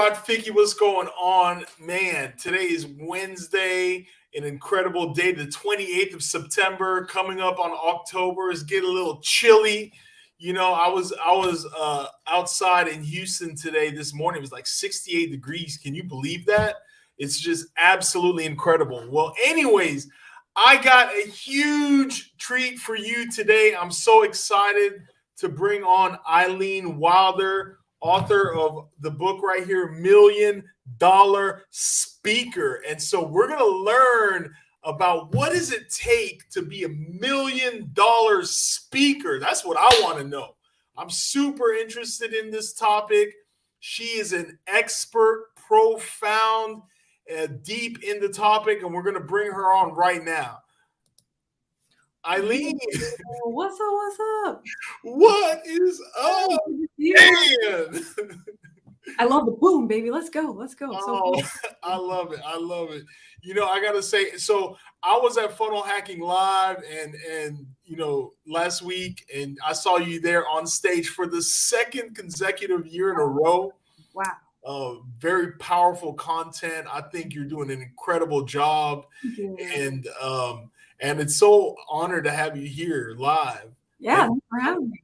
Morad, Fiki, what's going on? Man, today is Wednesday, an incredible day, the 28th of September, coming up on October. It's getting a little chilly. You know, I was outside in Houston today this morning. It was like 68 degrees. Can you believe that? It's just absolutely incredible. Well, anyways, I got a huge treat for you today. I'm so excited to bring on Eileen Wilder, author of the book right here, $1 Million Speaker. And so we're going to learn about what does it take to be $1 million speaker. That's what I want to know. I'm super interested in this topic. She is an expert, profound, deep in the topic, and we're going to bring her on right now. Eileen, what's up? What's up? What is up, man? I love the boom, baby. Let's go. Let's go. Oh, I love it. I love it. You know, I gotta say, so I was at Funnel Hacking Live and you know, last week, and I saw you there on stage for the second consecutive year in a row. Wow. Very powerful content. I think you're doing an incredible job. And it's so honored to have you here live. Yeah, thanks for having me.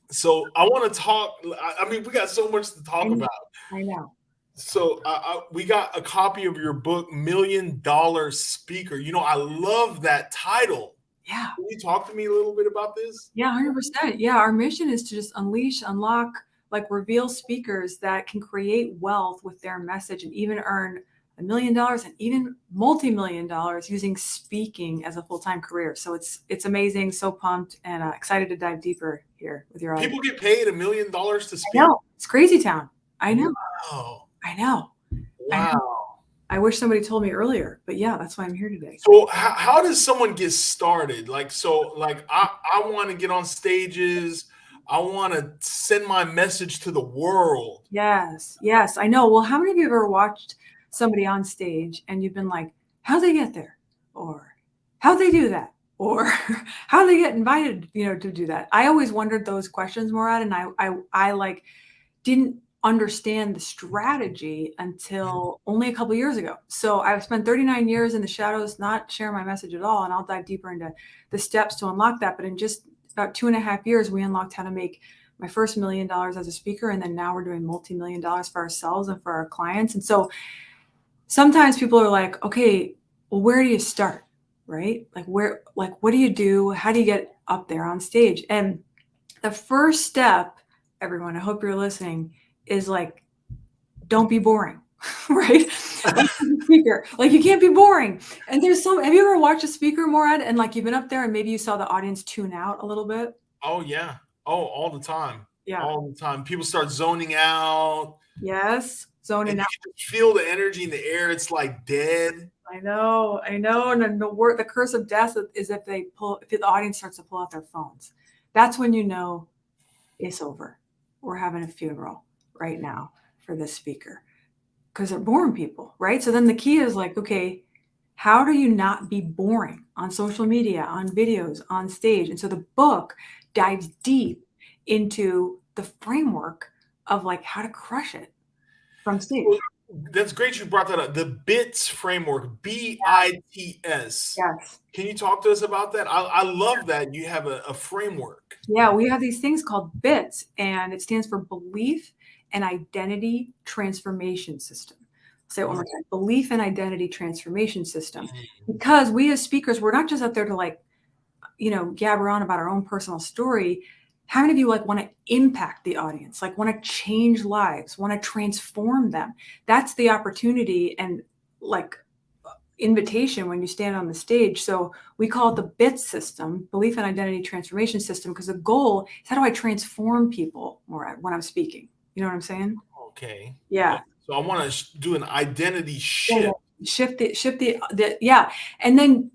So I want to talk. I mean, we got so much to talk about. I know. So we got a copy of your book, $1 Million Speaker. You know, I love that title. Yeah. Can you talk to me a little bit about this? Yeah, 100%. Yeah, our mission is to just unlock, like reveal speakers that can create wealth with their message and even earn $1 million and even multi-million dollars using speaking as a full-time career. So it's amazing. So pumped and excited to dive deeper here with your audience. People get paid $1 million to speak. I know. It's crazy town. I know. Wow. I know. Wow. I wish somebody told me earlier, but yeah, that's why I'm here today. So how does someone get started? Like I want to get on stages. I want to send my message to the world. Yes. Yes. I know. Well, how many of you have ever watched somebody on stage and you've been like, how'd they get there? Or how'd they do that? Or how'd they get invited, to do that? I always wondered those questions, Morad, and I like didn't understand the strategy until only a couple of years ago. So I've spent 39 years in the shadows, not sharing my message at all. And I'll dive deeper into the steps to unlock that. But in just about 2.5 years, we unlocked how to make my first $1 million as a speaker. And then now we're doing multi-million dollars for ourselves and for our clients. And so sometimes people are like, okay, well, where do you start? Right? What do you do? How do you get up there on stage? And the first step, everyone, I hope you're listening, is like, don't be boring, right? Speaker, like you can't be boring. And have you ever watched a speaker, Morad, and like you've been up there and maybe you saw the audience tune out a little bit? Oh yeah. Oh, all the time. Yeah. All the time. People start zoning out. Yes. Zoning out. You can feel the energy in the air. It's like dead. I know. And the curse of death is if the audience starts to pull out their phones. That's when you know it's over. We're having a funeral right now for this speaker because they're boring people, right? So then the key is like, okay, how do you not be boring on social media, on videos, on stage? And so the book dives deep into the framework of like how to crush it from stage. Well, that's great you brought that up. The BITS framework, BITS. Yes. Can you talk to us about that? I love that you have a framework. Yeah, we have these things called BITS, and it stands for Belief and Identity Transformation System. I'll say it one more time, Belief and Identity Transformation System. Because we as speakers, we're not just out there to like, gabber on about our own personal story. How many of you like want to impact the audience, like want to change lives, want to transform them? That's the opportunity and like invitation when you stand on the stage. So we call it the BIT system, Belief and Identity Transformation System, because the goal is how do I transform people more when I'm speaking? You know what I'm saying? Okay. Yeah. So I want to do an identity shift. Shift the yeah. And then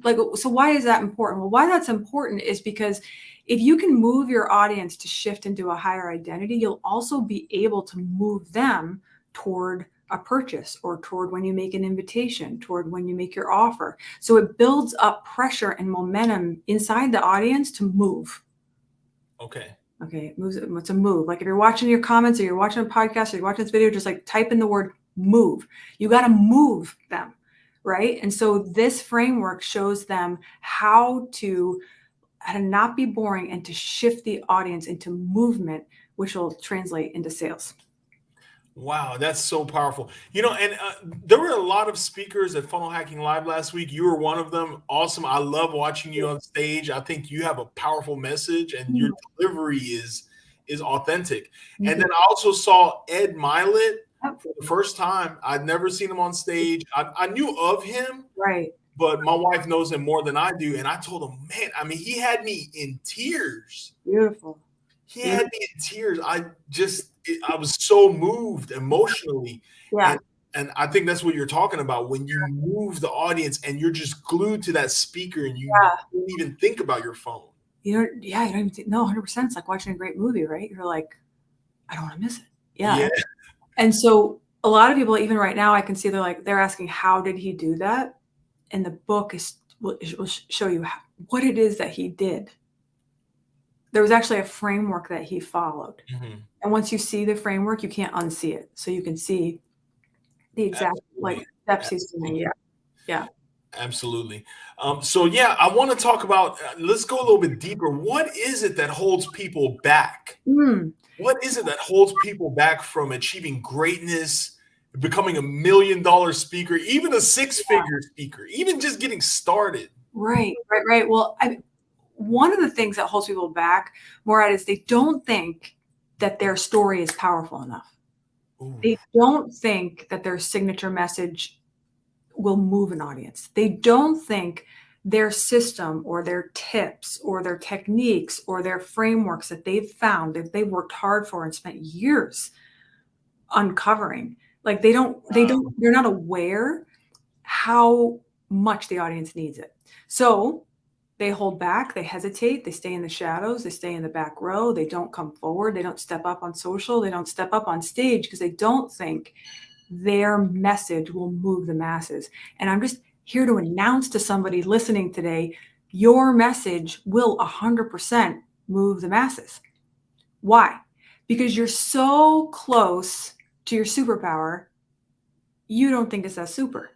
like, so why is that important? Well, why that's important is because if you can move your audience to shift into a higher identity, you'll also be able to move them toward a purchase or toward when you make an invitation, toward when you make your offer. So it builds up pressure and momentum inside the audience to move. Okay. Okay, it moves. It's a move. Like if you're watching your comments or you're watching a podcast or you're watching this video, just like type in the word move. You got to move them, right? And so this framework shows them how to not be boring and to shift the audience into movement, which will translate into sales. Wow, that's so powerful. And there were a lot of speakers at Funnel Hacking Live last week. You were one of them. Awesome. I love watching you on stage. I think you have a powerful message and your delivery is authentic. And then I also saw Ed Mylett for the first time. I'd never seen him on stage. I knew of him, right? But my wife knows him more than I do. And I told him, man, I mean, he had me in tears. Beautiful. He had me in tears. I was so moved emotionally. Yeah. And I think that's what you're talking about when you move the audience and you're just glued to that speaker and you don't even think about your phone. You don't even think, no, 100%. It's like watching a great movie, right? You're like, I don't want to miss it. Yeah. And so a lot of people, even right now, I can see they're asking, how did he do that? And the book will show you what it is that he did. There was actually a framework that he followed. Mm-hmm. And once you see the framework, you can't unsee it. So you can see the exact steps he's doing. Yeah. Absolutely. I want to talk about, let's go a little bit deeper. What is it that holds people back? What is it that holds people back from achieving greatness, becoming $1 million speaker, even a six-figure speaker, even just getting started? Right. Well, one of the things that holds people back, Morad, is they don't think that their story is powerful enough. Ooh. They don't think that their signature message will move an audience. They don't think their system or their tips or their techniques or their frameworks that they've found, that they worked hard for and spent years uncovering, they're not aware how much the audience needs it. So they hold back, they hesitate, they stay in the shadows, they stay in the back row, they don't come forward, they don't step up on social, they don't step up on stage because they don't think their message will move the masses. And I'm just here to announce to somebody listening today, your message will 100% move the masses. Why? Because you're so close to your superpower, you don't think it's that super.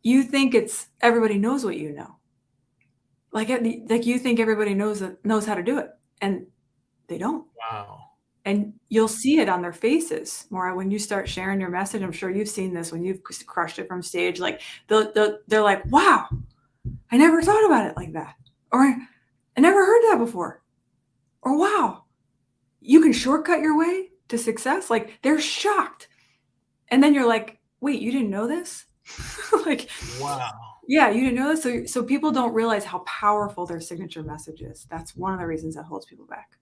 You think it's everybody knows what you know. Like you think everybody knows how to do it, and they don't. Wow. And you'll see it on their faces, Maura, when you start sharing your message. I'm sure you've seen this when you've crushed it from stage. They're like, wow, I never thought about it like that. Or I never heard that before. Or wow, you can shortcut your way to success. They're shocked. And then you're like, wait, you didn't know this? Wow. Yeah, you didn't know this. So people don't realize how powerful their signature message is. That's one of the reasons that holds people back.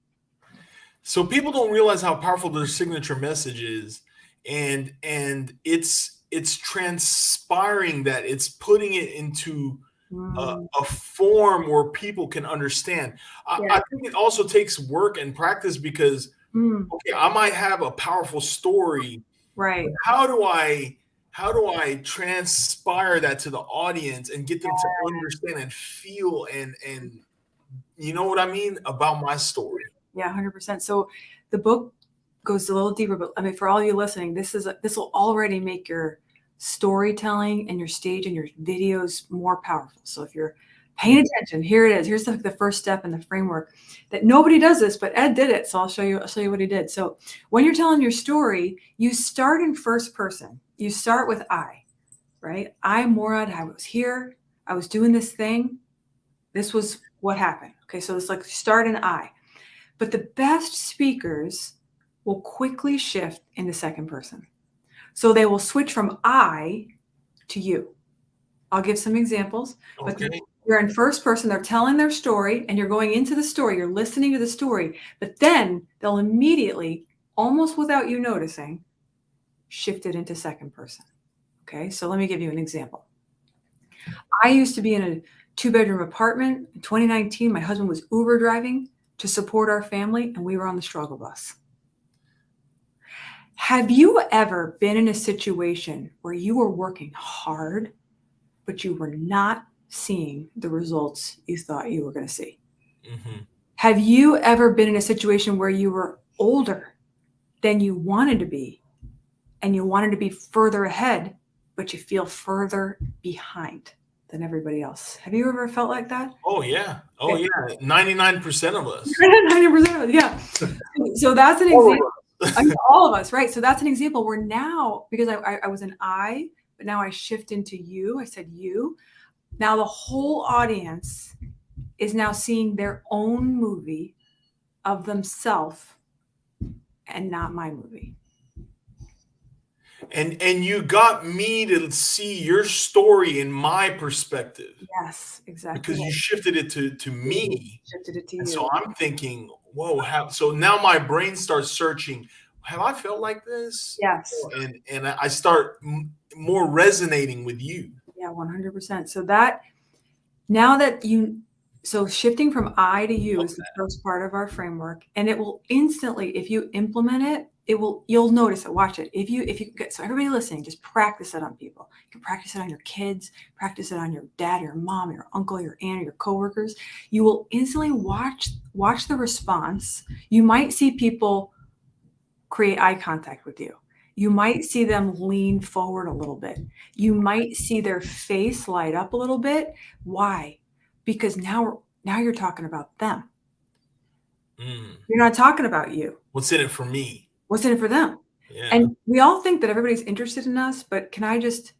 So people don't realize how powerful their signature message is, and it's transpiring that it's putting it into a form where people can understand. I think it also takes work and practice because okay, I might have a powerful story, right? How do I transpire that to the audience and get them to understand and feel and you know what I mean about my story? Yeah, 100%. So the book goes a little deeper, but I mean, for all you listening, this will already make your storytelling and your stage and your videos more powerful. So if you're paying attention, here it is. Here's the first step in the framework that nobody does this, but Ed did it. So I'll show you what he did. So when you're telling your story, you start in first person. You start with I, right? I'm Morad. I was here. I was doing this thing. This was what happened. Okay. So it's start in I. But the best speakers will quickly shift into second person. So they will switch from I to you. I'll give some examples. Okay. But you're in first person. They're telling their story and you're going into the story. You're listening to the story. But then they'll immediately, almost without you noticing, shift it into second person. Okay. So let me give you an example. I used to be in a 2-bedroom apartment. In 2019, my husband was Uber driving to support our family, and we were on the struggle bus. Have you ever been in a situation where you were working hard, but you were not seeing the results you thought you were going to see? Mm-hmm. Have you ever been in a situation where you were older than you wanted to be and you wanted to be further ahead, but you feel further behind than everybody else? Have you ever felt like that? Oh yeah. Oh yeah. 99% of us. 90% of it, yeah. So that's an All of example. us. I mean, all of us, right? So that's an example where now, because I was an I, but now I shift into you. I said you. Now the whole audience is now seeing their own movie of themselves and not my movie. And you got me to see your story in my perspective. Yes, exactly. Because you shifted it to me. Shifted it to And you. so I'm thinking, whoa, so now my brain starts searching, have I felt like this? Yes. And I start more resonating with you. Yeah, 100%. So that now that so shifting from I to you is the first part of our framework, and it will instantly, if you implement it, you'll notice it. Watch it. If you get, so everybody listening, just practice it on people. You can practice it on your kids, practice it on your dad, your mom, your uncle, your aunt, your coworkers. You will instantly watch the response. You might see people create eye contact with you. You might see them lean forward a little bit. You might see their face light up a little bit. Why? Because now you're talking about them. You're not talking about you. What's in it for me? What's in it for them? Yeah. And we all think that everybody's interested in us, but can I just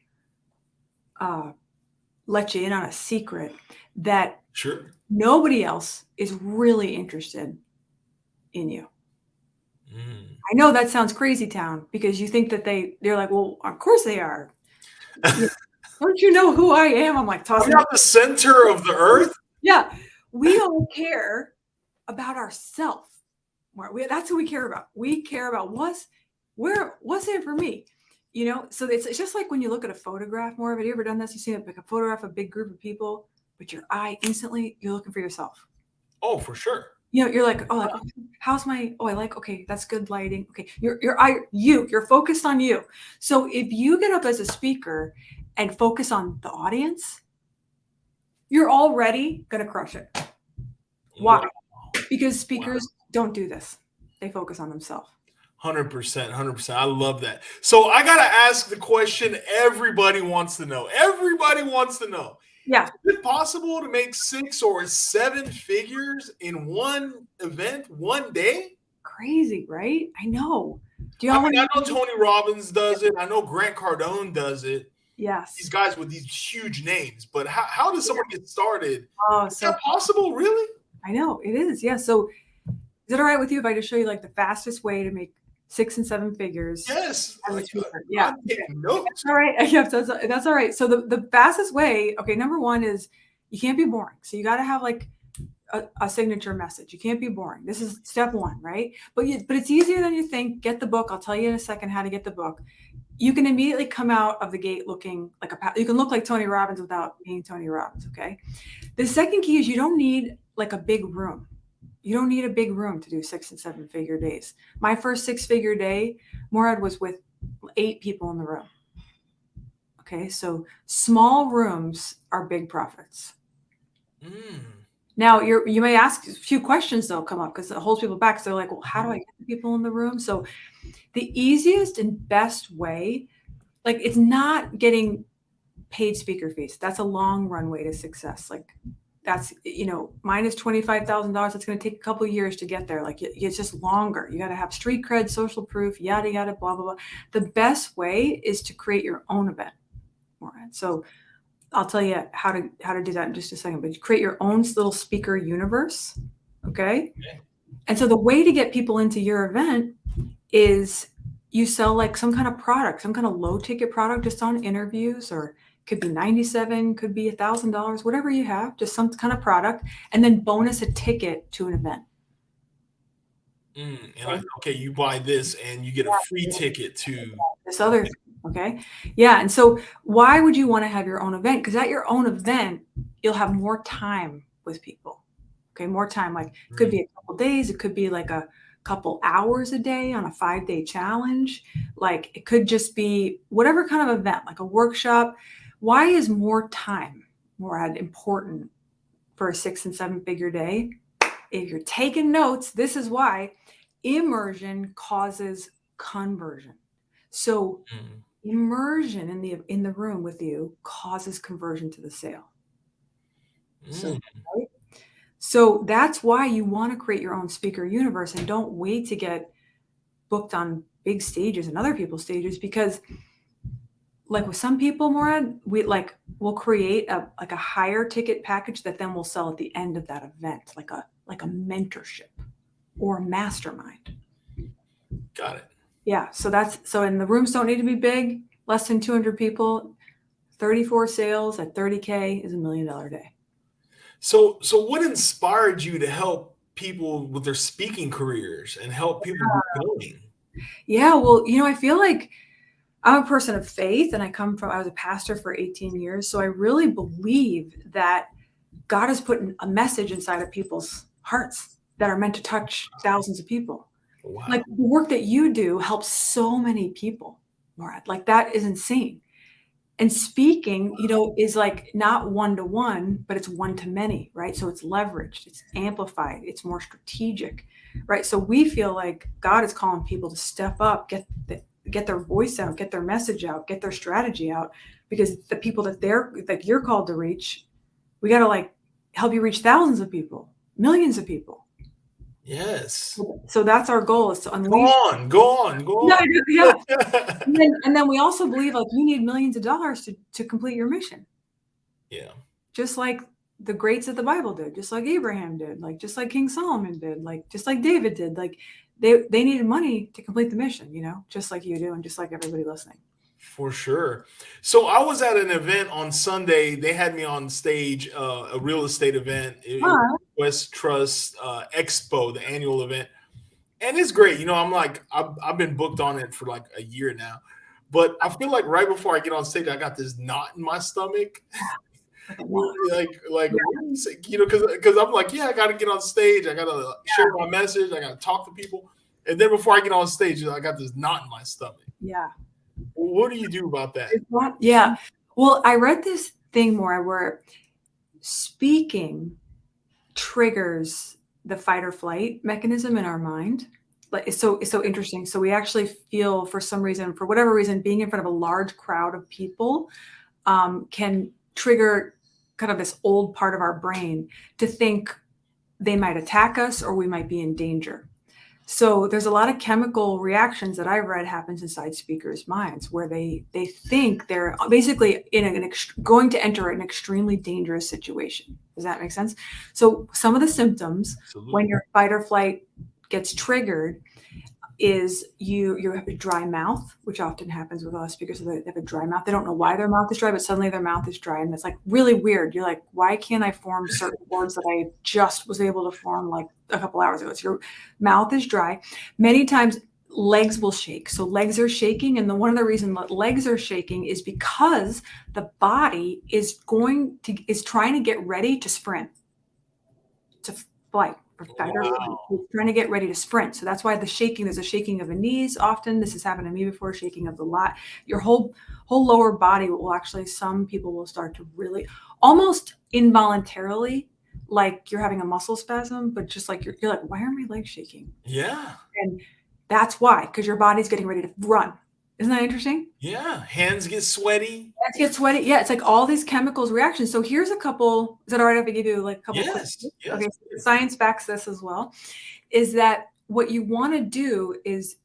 let you in on a secret that nobody else is really interested in you? I know that sounds crazy town because you think that they're like, well, of course they are. Don't you know who I am? I'm like tossing. I'm not the center of the earth. Yeah. We don't care about ourselves. That's who we care about. We care about what's in it for me. So it's just like when you look at a photograph, Morad, have you ever done this? You see like a photograph of a big group of people, but your eye instantly, you're looking for yourself. Oh, for sure. You're like, how's my, okay, that's good lighting. Okay. You're focused on you. So if you get up as a speaker and focus on the audience, you're already going to crush it. Why? Because speakers don't do this. They focus on themselves. 100%. I love that. So I got to ask the question everybody wants to know. Yeah. Is it possible to make 6 or 7 figures in one event, one day? Crazy, right? I know. I know Tony Robbins does it. I know Grant Cardone does it. Yes. These guys with these huge names. But how does someone get started? Oh, is that possible, really? I know, it is. Yeah. So is it all right with you if I just show you like the fastest way to make 6 and 7 figures? Yes. Yeah. That's all right. Yeah, that's all right. So the fastest way, okay, number one is you can't be boring. So you got to have like a signature message. You can't be boring. This is step one, right? But it's easier than you think. Get the book. I'll tell you in a second how to get the book. You can immediately come out of the gate looking like you can look like Tony Robbins without being Tony Robbins. Okay. The second key is you don't need like a big room. You don't need a big room to do 6 and 7 figure days. My first 6-figure day, Morad, was with 8 people in the room. Okay. So small rooms are big profits. Now you may ask a few questions that'll come up because it holds people back. So they're like, well, how do I get the people in the room? So the easiest and best way, like it's not getting paid speaker fees. That's a long runway to success. Like that's, mine is $25,000. It's going to take a couple of years to get there. Like it's just longer. You got to have street cred, social proof, yada, yada, blah, blah, blah. The best way is to create your own event. All right. So I'll tell you how to do that in just a second, but you create your own little speaker universe. Okay. And so the way to get people into your event is you sell like some kind of product, some kind of low ticket product just on interviews, or could be $97, could be $1,000, whatever you have, just some kind of product, and then bonus a ticket to an event. Okay, you buy this and you get a free ticket to this other thing. Okay. Yeah. And so why would you want to have your own event? Because at your own event, you'll have more time with people. Okay. More time. Like it could be a couple days. It could be like a couple hours a day on a 5-day challenge. Like it could just be whatever kind of event, like a workshop. Why is more time, Morad, important for a 6 and 7 figure day? if you're taking notes, this is why immersion causes conversion. So immersion in the room with you causes conversion to the sale. So, right? So that's why you want to create your own speaker universe and don't wait to get booked on big stages and other people's stages, because like with some people, Morad, we'll create a higher ticket package that then we'll sell at the end of that event, like a mentorship or a mastermind. Got it. Yeah. So and the rooms don't need to be big, less than 200 people, 34 sales at $30K is $1 million day. So what inspired you to help people with their speaking careers and help people get going? Yeah. Well, I feel like I'm a person of faith, and I was a pastor for 18 years. So I really believe that God has put a message inside of people's hearts that are meant to touch thousands of people. Wow. Like the work that you do helps so many people, Morad. Like that is insane. And speaking, is like not one-to-one, but it's one-to-many, right? So it's leveraged, it's amplified, it's more strategic, right? So we feel like God is calling people to step up, get their voice out, get their message out, get their strategy out, because the people that you're called to reach, we got to help you reach thousands of people, millions of people. Yes. So that's our goal, is to unleash. Go on. Yeah. and then we also believe you need millions of dollars to complete your mission. Yeah. Just like the greats of the Bible did, just like Abraham did, just like King Solomon did, just like David did. They needed money to complete the mission, just like you do, and just like everybody listening. For sure. So I was at an event on Sunday. They had me on stage, a real estate event, West Trust Expo, the annual event. And it's great. I've been booked on it for like a year now. But I feel like right before I get on stage, I got this knot in my stomach. Because I'm like, yeah, I got to get on stage. I got to share my message. I got to talk to people. And then before I get on stage, I got this knot in my stomach. Yeah. What do you do about that? Yeah. Well, I read this thing where speaking triggers the fight or flight mechanism in our mind. It's so interesting. So we actually feel, for whatever reason, being in front of a large crowd of people can trigger kind of this old part of our brain to think they might attack us or we might be in danger. So there's a lot of chemical reactions that I've read happens inside speakers' minds where they think they're basically going to enter an extremely dangerous situation. Does that make sense? So some of the symptoms when your fight or flight gets triggered is you have a dry mouth, which often happens with a lot of speakers. So they have a dry mouth. They don't know why their mouth is dry, but suddenly their mouth is dry. And it's really weird. You're like, why can't I form certain words that I just was able to form a couple hours ago? So your mouth is dry. Many times legs will shake. So legs are shaking. And one of the reasons that legs are shaking is because the body is trying to get ready to sprint, to flight. Trying to get ready to sprint. So that's why there's a shaking of the knees. Often this has happened to me before, shaking of the lat. Your whole lower body will actually, some people will start to really almost involuntarily, like you're having a muscle spasm, but just like you're like, why are my legs shaking? Yeah. And that's why, because your body's getting ready to run. Isn't that interesting? Yeah. Hands get sweaty. Yeah. It's like all these chemicals reactions. So here's a couple. Is that all right if I give you a couple? Yes. Okay. So science backs this as well. Is that what you want to do is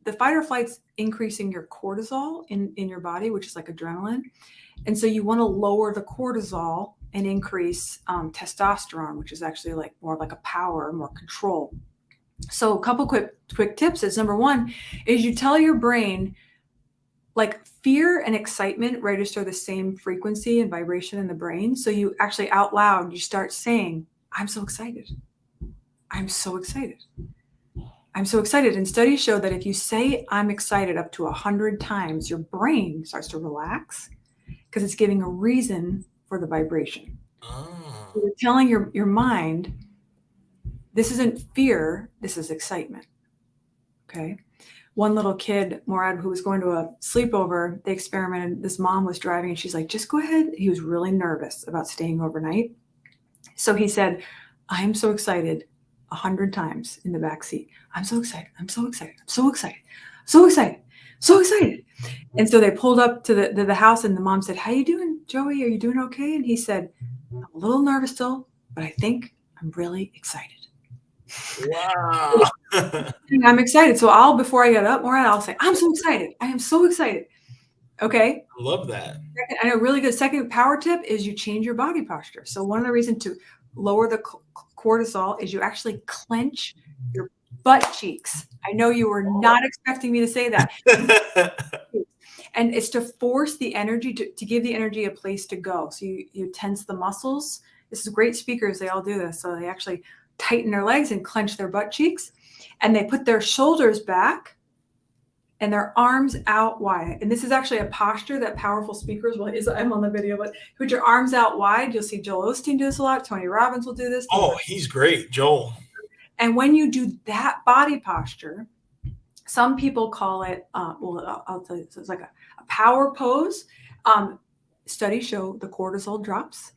the fight or flight's increasing your cortisol in your body, which is like adrenaline. And so you want to lower the cortisol and increase testosterone, which is actually more like a power, more control. So a couple quick tips is, number one is you tell your brain, fear and excitement register the same frequency and vibration in the brain. So you actually out loud, you start saying, I'm so excited. I'm so excited. I'm so excited. And studies show that if you say I'm excited up to 100 times, your brain starts to relax because it's giving a reason for the vibration. Oh. So you're telling your mind, this isn't fear, this is excitement. Okay. One little kid, Morad, who was going to a sleepover, they experimented. This mom was driving and she's like, just go ahead. He was really nervous about staying overnight. So he said, I'm so excited. 100 times in the back seat. I'm so excited. I'm so excited. I'm so excited. So excited. So excited. And so they pulled up to the house, and the mom said, "How you doing, Joey? Are you doing okay?" And he said, "I'm a little nervous still, but I think I'm really excited." Wow. I'm excited. So before I get up, Morad, I'll say, "I'm so excited. I am so excited." Okay. I love that. And a really good second power tip is you change your body posture. So one of the reasons to lower the cortisol is you actually clench your butt cheeks. I know you were not expecting me to say that. And it's to force the energy, to give the energy a place to go. So you tense the muscles. This is great speakers. They all do this. So they actually tighten their legs and clench their butt cheeks. And they put their shoulders back and their arms out wide. And this is actually a posture that powerful speakers will, I'm on the video, but put your arms out wide. You'll see Joel Osteen do this a lot. Tony Robbins will do this. Oh, he's great, Joel. And when you do that body posture, some people call it, I'll tell you, so it's like a power pose. Studies show the cortisol drops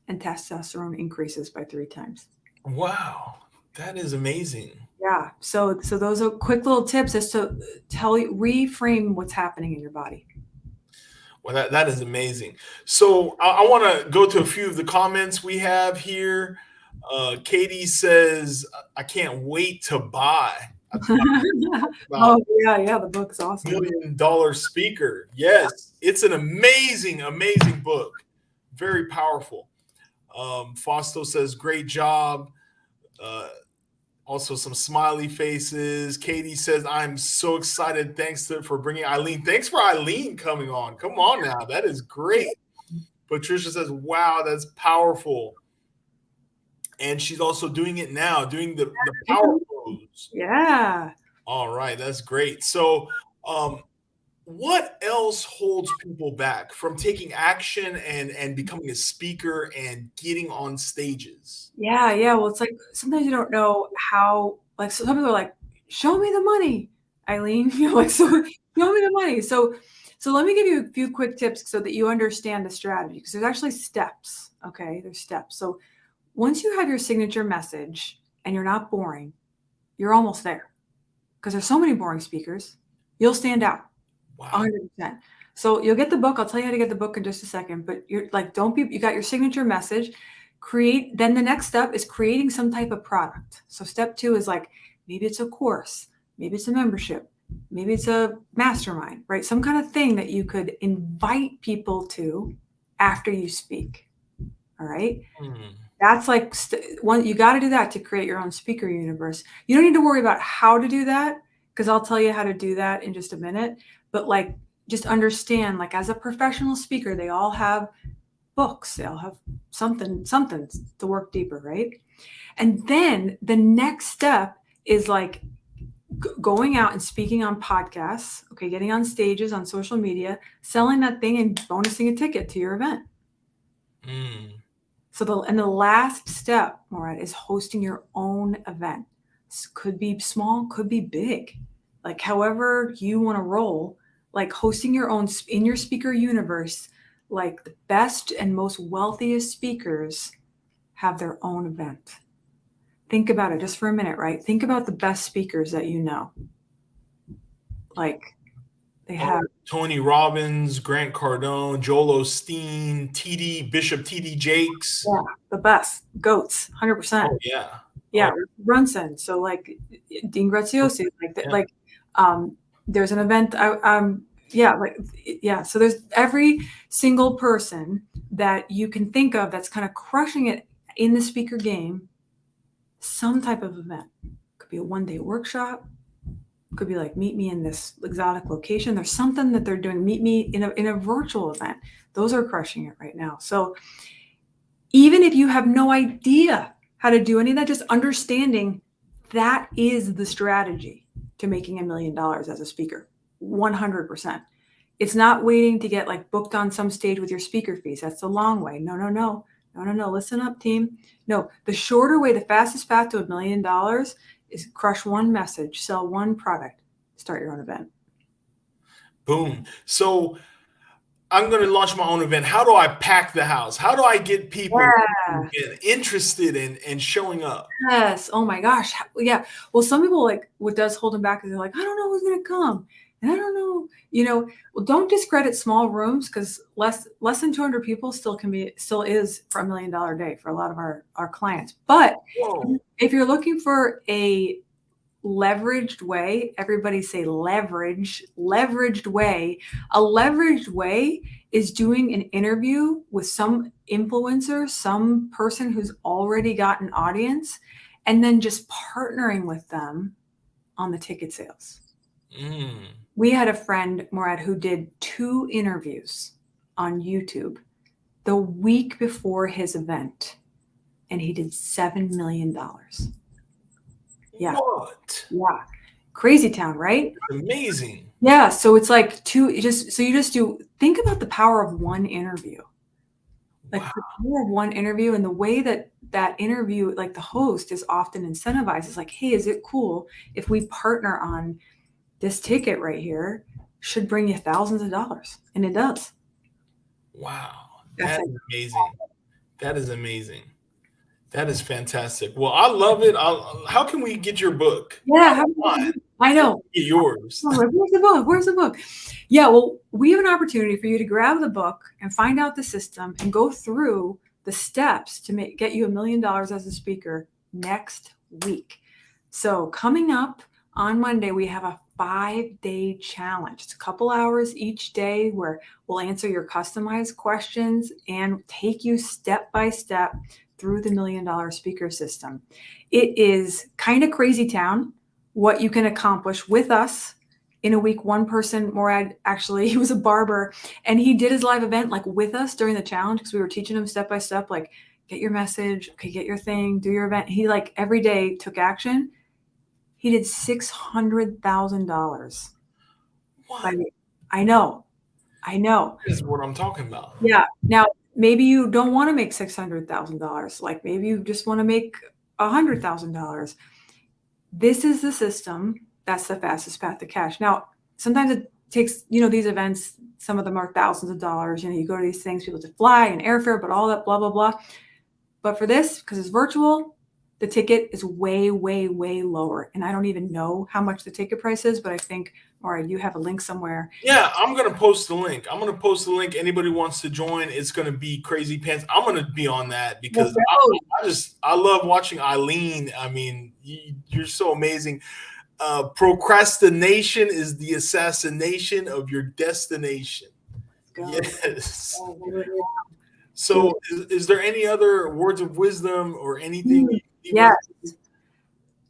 and testosterone increases by 3 times. Wow, that is amazing. Yeah. So those are quick little tips as to reframe what's happening in your body. Well, that is amazing. So I want to go to a few of the comments we have here. Katie says, "I can't wait to buy." Oh yeah, the book is awesome. $1 Million Speaker. Yes, it's an amazing book. Very powerful. Fausto says, "Great job." Also some smiley faces. Katie says, "I'm so excited. Thanks for bringing Eileen." Thanks for Eileen coming on. Come on now. That is great. Patricia says, "Wow, that's powerful." And she's also doing it now, doing the power pose. Yeah. All right. That's great. So what else holds people back from taking action and becoming a speaker and getting on stages? Yeah. Well, it's like sometimes you don't know how, like, so some people are like, "Show me the money, Eileen." Like, so show me the money. So let me give you a few quick tips so that you understand the strategy, because there's actually steps. Okay. There's steps. So once you have your signature message and you're not boring, you're almost there, because there's so many boring speakers. You'll stand out. Wow. 100%. So you'll get the book. I'll tell you how to get the book in just a second, but you're like, you got your signature message. Then the next step is creating some type of product. So step 2 is like, maybe it's a course, maybe it's a membership, maybe it's a mastermind, right? Some kind of thing that you could invite people to after you speak. All right. That's like you got to do that to create your own speaker universe. You don't need to worry about how to do that, because I'll tell you how to do that in just a minute. But like, just understand, like, as a professional speaker, they all have books. They all have something to work deeper, right? And then the next step is like going out and speaking on podcasts, okay, getting on stages, on social media, selling that thing and bonusing a ticket to your event. So the last step, Morad, is hosting your own event. This could be small, could be big, like however you want to roll, like hosting your own in your speaker universe. Like the best and most wealthiest speakers have their own event. Think about it just for a minute, right? Think about the best speakers that you know. Like they have Tony Robbins, Grant Cardone, Joel Osteen, Bishop T.D. Jakes. Yeah, the best goats, 100%. Oh, yeah. Yeah, Brunson. So like Dean Graziosi, there's an event. So there's every single person that you can think of that's kind of crushing it in the speaker game. Some type of event. Could be a 1-day workshop. Could be like, meet me in this exotic location. There's something that they're doing. Meet me in a virtual event. Those are crushing it right now. So even if you have no idea how to do any of that, just understanding that is the strategy to making $1 million as a speaker. 100%. It's not waiting to get like booked on some stage with your speaker fees. That's the long way. No. Listen up, team. No, the shorter way, the fastest path to $1 million is crush one message, sell one product, start your own event. Boom. So I'm going to launch my own event. How do I pack the house? How do I get people interested in showing up? Yes. Oh my gosh. Yeah. Well, some people, like, what does hold them back is they're like, I don't know who's going to come. And I don't know, well, don't discredit small rooms, because less than 200 people still is for $1 million day for a lot of our clients. But if you're looking for a leveraged way, everybody say leveraged way. A leveraged way is doing an interview with some influencer, some person who's already got an audience, and then just partnering with them on the ticket sales. We had a friend, Morad, who did 2 interviews on YouTube the week before his event, and he did $7 million. Yeah. What? Yeah. Crazy town, right? Amazing. Yeah. So it's like think about the power of one interview. Like the power of one interview, and the way that interview, like the host is often incentivized. It's like, hey, is it cool if we partner on this ticket right here? Should bring you thousands of dollars. And it does. Wow. That is amazing. That is amazing. That is fantastic. Well, I love it. How can we get your book? Yeah, I know. Get yours. Where's the book? Where's the book? Yeah, well, we have an opportunity for you to grab the book and find out the system and go through the steps to get you $1 million as a speaker next week. So coming up on Monday, we have a 5-day challenge. It's a couple hours each day where we'll answer your customized questions and take you step by step through the $1 million speaker system. It is kind of crazy town what you can accomplish with us in a week. One person, Morad, actually, he was a barber, and he did his live event like with us during the challenge, because we were teaching him step by step, like, get your message, okay, get your thing, do your event. He like every day took action. He did $600,000. What? I know. This is what I'm talking about. Yeah. Now, maybe you don't want to make $600,000. Like maybe you just want to make $100,000. This is the system. That's the fastest path to cash. Now, sometimes it takes, these events, some of them are thousands of dollars. You go to these things, people have to fly and airfare, but all that, blah, blah, blah. But for this, because it's virtual, the ticket is way, way, way lower. And I don't even know how much the ticket price is, but I think, Morad, you have a link somewhere. Yeah, I'm going to post the link. Anybody wants to join, it's going to be Crazy Pants. I'm going to be on that because I love watching Eileen. I mean, you're so amazing. Procrastination is the assassination of your destination. Yes. So is there any other words of wisdom or anything? Yes.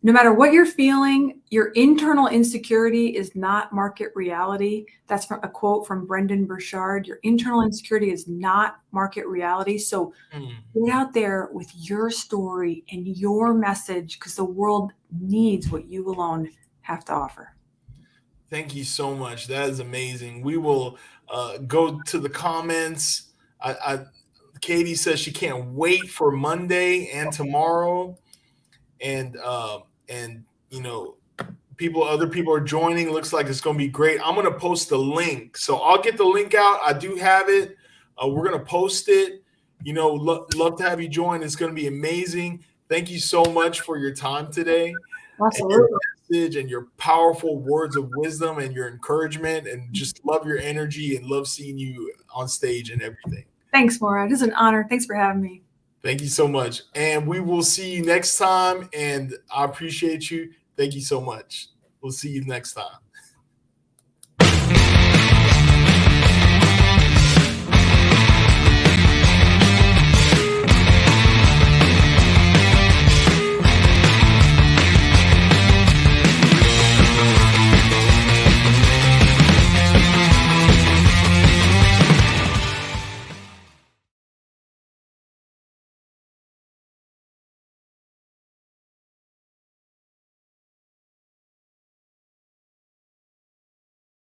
No matter what you're feeling, your internal insecurity is not market reality. That's from a quote from Brendan Burchard. Your internal insecurity is not market reality. So get out there with your story and your message, because the world needs what you alone have to offer. Thank you so much. That is amazing. We will go to the comments. Katie says she can't wait for Monday and tomorrow. And other people are joining. Looks like it's going to be great. I'm going to post the link. So I'll get the link out. I do have it. We're going to post it. Love to have you join. It's going to be amazing. Thank you so much for your time today. Absolutely. And your message and your powerful words of wisdom and your encouragement, and just love your energy and love seeing you on stage and everything. Thanks, Morad. It's an honor. Thanks for having me. Thank you so much. And we will see you next time. And I appreciate you. Thank you so much. We'll see you next time.